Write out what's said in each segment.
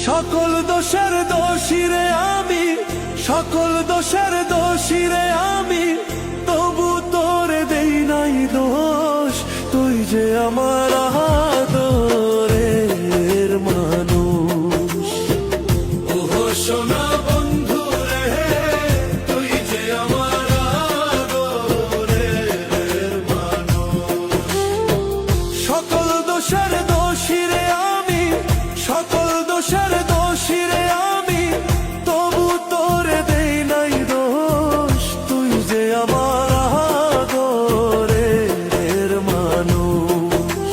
সকল দোষের দোষীরে আমি, সকল দোষের দোষীরে আমি, তবু তোরে দেই নাই দোষ। তুই যে আমার আদরের মানুষ। ওহো সোনা বন্ধু রে, তুই যে আমার আদরের মানুষ। সকল দোষের দোষীরে আমি, সকল দোষের দোষীরে আমি, তবু তোরে দেই নাই দোষ। তুই যে আমার আদরের মানুষ।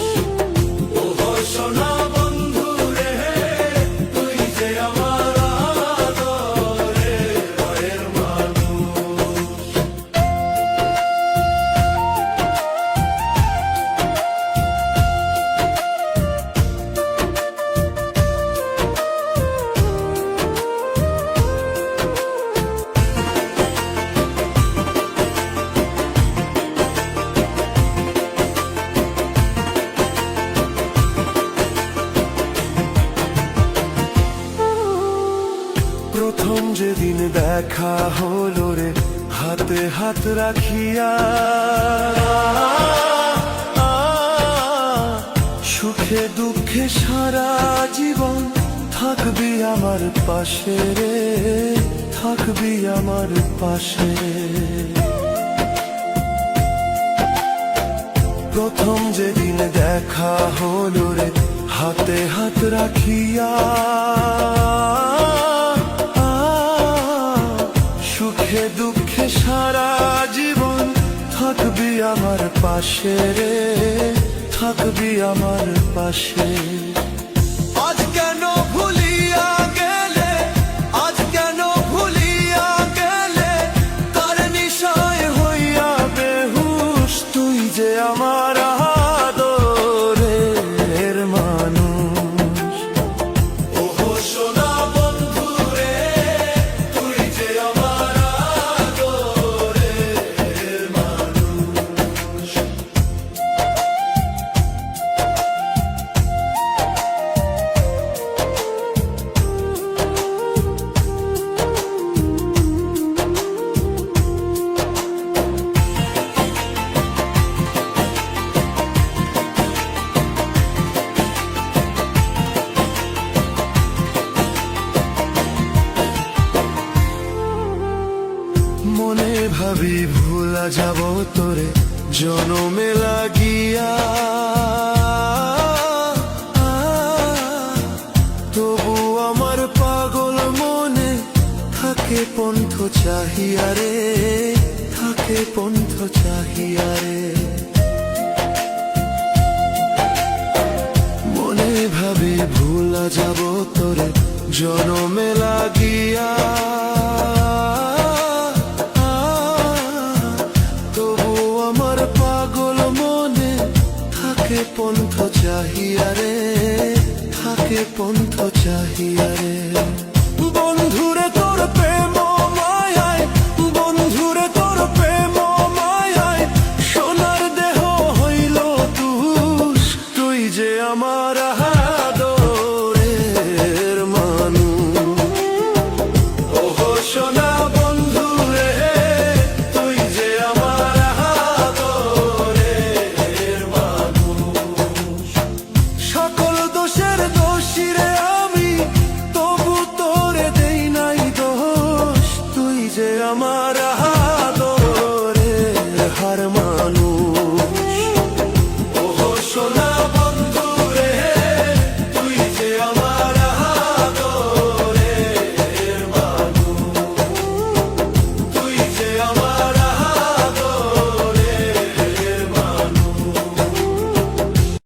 ওহো সোনা বন্ধু রে, তুই যে আমার আদরের মানুষ। প্রথম যেদিন দেখা হলো রে, হাতে হাত রাখিয়া, সুখে দুঃখে সারা জীবন থাকবি আমার পাশে রে, থাকবি আমার পাশে। প্রথম যেদিন দেখা হলো রে, হাতে হাত রাখিয়া, সুখে দুঃখে সারা জীবন থাকবি আমার পাশে রে, থাকবি আমার পাশে। আজ কেন ভুলিয়া গেলে, আজ কেন ভুলিয়া গেলে, তার নিশায় হইয়া বেহুশ। তুই যে আমার আদরের মানুষ। ওহো সোনা বন্ধু রে, তুই যে আমার আদরের মানুষ। মনে ভাবি ভুলা যাব তোরে জনমে লাগিয়া, তবু আমার পাগল মনে থাকে পন্থ চাহিয়া রে, থাকে পন্থ চাহিয়া রে। মনে ভাবি ভুলা যাব তোরে জনমে লাগিয়া, পন্থ চাহিয়া রে, থাকে পন্থ চাহিয়া রে। বন্ধুরে তোর প্রেম